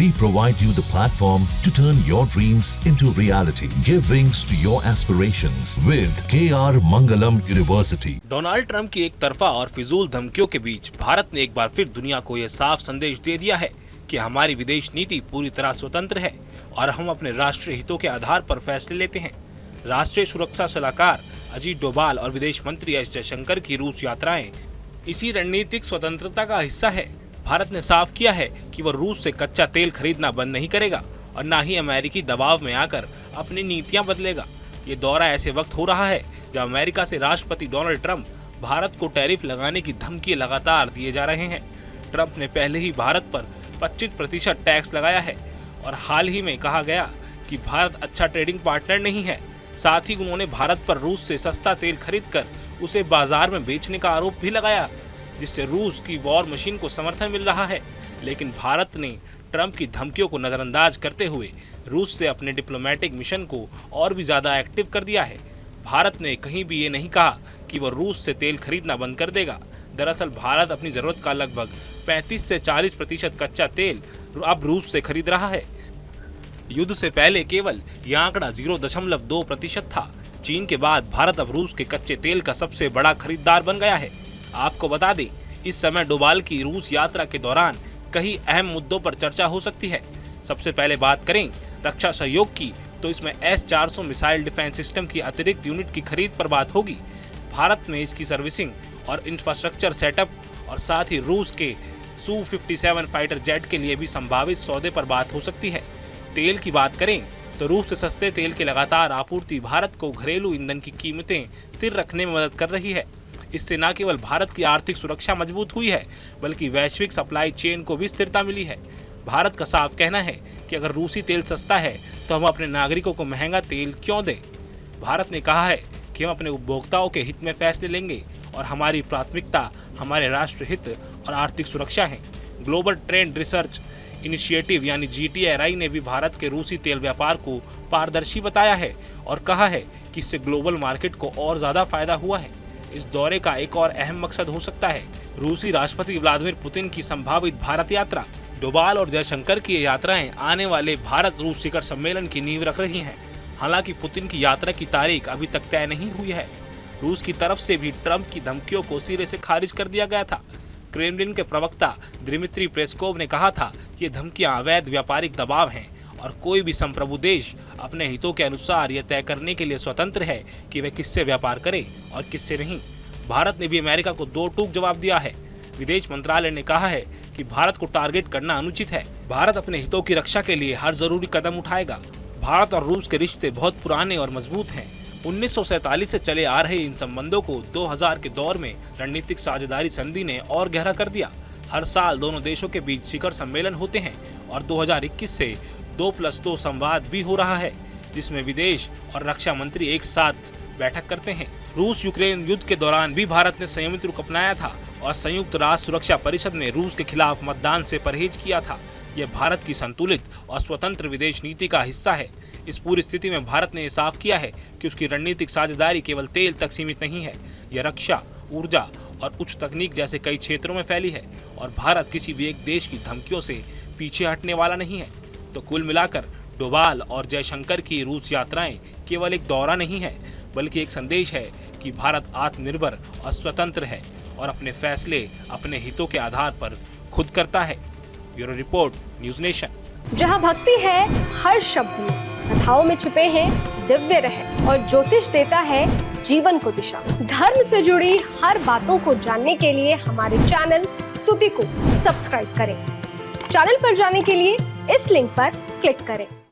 We provide you the platform to turn your dreams into reality. Give wings to your aspirations with KR Mangalam University. Donald Trump की एक तरफा और फिजूल धमकियों के बीच भारत ने एक बार फिर दुनिया को यह साफ संदेश दे दिया है कि हमारी विदेश नीति पूरी तरह स्वतंत्र है और हम अपने राष्ट्रीय हितों के आधार पर फैसले लेते हैं। राष्ट्रीय सुरक्षा सलाहकार अजीत डोभाल और विदेश मंत्री एस जयशंकर की रूस यात्राएं इसी रणनीतिक स्वतंत्रता का हिस्सा है। भारत ने साफ किया है कि वह रूस से कच्चा तेल खरीदना बंद नहीं करेगा और न ही अमेरिकी दबाव में आकर अपनी नीतियां बदलेगा। ये दौरा ऐसे वक्त हो रहा है जब अमेरिका से राष्ट्रपति डोनाल्ड ट्रंप भारत को टैरिफ लगाने की धमकी लगातार दिए जा रहे हैं। ट्रंप ने पहले ही भारत पर 25% टैक्स लगाया है और हाल ही में कहा गया कि भारत अच्छा ट्रेडिंग पार्टनर नहीं है। साथ ही उन्होंने भारत पर रूस से सस्ता तेल खरीदकर उसे बाजार में बेचने का आरोप भी लगाया, जिससे रूस की वॉर मशीन को समर्थन मिल रहा है। लेकिन भारत ने ट्रंप की धमकियों को नजरअंदाज करते हुए रूस से अपने डिप्लोमेटिक मिशन को और भी ज्यादा एक्टिव कर दिया है। भारत ने कहीं भी ये नहीं कहा कि वह रूस से तेल खरीदना बंद कर देगा। दरअसल भारत अपनी जरूरत का लगभग 35 से 40% कच्चा तेल अब रूस से खरीद रहा है। युद्ध से पहले केवल यह आंकड़ा 0.2% था। चीन के बाद भारत अब रूस के कच्चे तेल का सबसे बड़ा खरीदार बन गया है। आपको बता दें, इस समय डोभाल की रूस यात्रा के दौरान कई अहम मुद्दों पर चर्चा हो सकती है। सबसे पहले बात करें रक्षा सहयोग की, तो इसमें S-400 मिसाइल डिफेंस सिस्टम की अतिरिक्त यूनिट की खरीद पर बात होगी। भारत में इसकी सर्विसिंग और इंफ्रास्ट्रक्चर सेटअप और साथ ही रूस के Su-57 फाइटर जेट के लिए भी संभावित सौदे पर बात हो सकती है। तेल की बात करें तो रूस से सस्ते तेल की लगातार आपूर्ति भारत को घरेलू ईंधन की कीमतें स्थिर रखने में मदद कर रही है। इससे न केवल भारत की आर्थिक सुरक्षा मजबूत हुई है, बल्कि वैश्विक सप्लाई चेन को भी स्थिरता मिली है। भारत का साफ कहना है कि अगर रूसी तेल सस्ता है तो हम अपने नागरिकों को महंगा तेल क्यों दें। भारत ने कहा है कि हम अपने उपभोक्ताओं के हित में फैसले लेंगे और हमारी प्राथमिकता हमारे राष्ट्र हित और आर्थिक सुरक्षा है। ग्लोबल ट्रेंड रिसर्च इनिशिएटिव यानी GTRI ने भी भारत के रूसी तेल व्यापार को पारदर्शी बताया है और कहा है कि इससे ग्लोबल मार्केट को और ज्यादा फायदा हुआ है। इस दौरे का एक और अहम मकसद हो सकता है रूसी राष्ट्रपति व्लादिमीर पुतिन की संभावित भारत यात्रा। डोभाल और जयशंकर की यात्राएं आने वाले भारत रूस शिखर सम्मेलन की नींव रख रही हैं। हालांकि पुतिन की यात्रा की तारीख अभी तक तय नहीं हुई है। रूस की तरफ से भी ट्रंप की धमकियों को सिरे से खारिज कर दिया गया था। क्रेमलिन के प्रवक्ता दिमित्री पेस्कोव ने कहा था कि ये धमकियां अवैध व्यापारिक दबाव हैं और कोई भी संप्रभु देश अपने हितों के अनुसार यह तय करने के लिए स्वतंत्र है कि वह किससे व्यापार करे और किससे नहीं। भारत ने भी अमेरिका को दो टूक जवाब दिया है। विदेश मंत्रालय ने कहा है कि भारत को टारगेट करना अनुचित है। भारत अपने हितों की रक्षा के लिए हर जरूरी कदम उठाएगा। भारत और रूस के रिश्ते बहुत पुराने और मजबूत हैं। 1947 से चले आ रहे इन संबंधों को 2000 के दौर में रणनीतिक साझेदारी संधि ने और गहरा कर दिया। हर साल दोनों देशों के बीच शिखर सम्मेलन होते हैं और 2021 से 2+2 संवाद भी हो रहा है, जिसमें विदेश और रक्षा मंत्री एक साथ बैठक करते हैं। रूस यूक्रेन युद्ध के दौरान भी भारत ने संयमित रुख अपनाया था और संयुक्त राष्ट्र सुरक्षा परिषद में रूस के खिलाफ मतदान से परहेज किया था। यह भारत की संतुलित और स्वतंत्र विदेश नीति का हिस्सा है। इस पूरी स्थिति में भारत ने साफ किया है कि उसकी रणनीतिक साझेदारी केवल तेल तक सीमित नहीं है। यह रक्षा, ऊर्जा और उच्च तकनीक जैसे कई क्षेत्रों में फैली है और भारत किसी भी एक देश की धमकियों से पीछे हटने वाला नहीं है। तो कुल मिलाकर डोभाल और जयशंकर की रूस यात्राएं केवल एक दौरा नहीं है, बल्कि एक संदेश है कि भारत आत्मनिर्भर और स्वतंत्र है और अपने फैसले अपने हितों के आधार पर खुद करता है। Bureau report, news nation. जहाँ भक्ति है हर शब्द में, कथाओं में छुपे हैं दिव्य रहस्य और ज्योतिष देता है जीवन को दिशा। धर्म से जुड़ी हर बातों को जानने के लिए हमारे चैनल स्तुति को सब्सक्राइब करें। चैनल पर जाने के लिए इस लिंक पर क्लिक करें।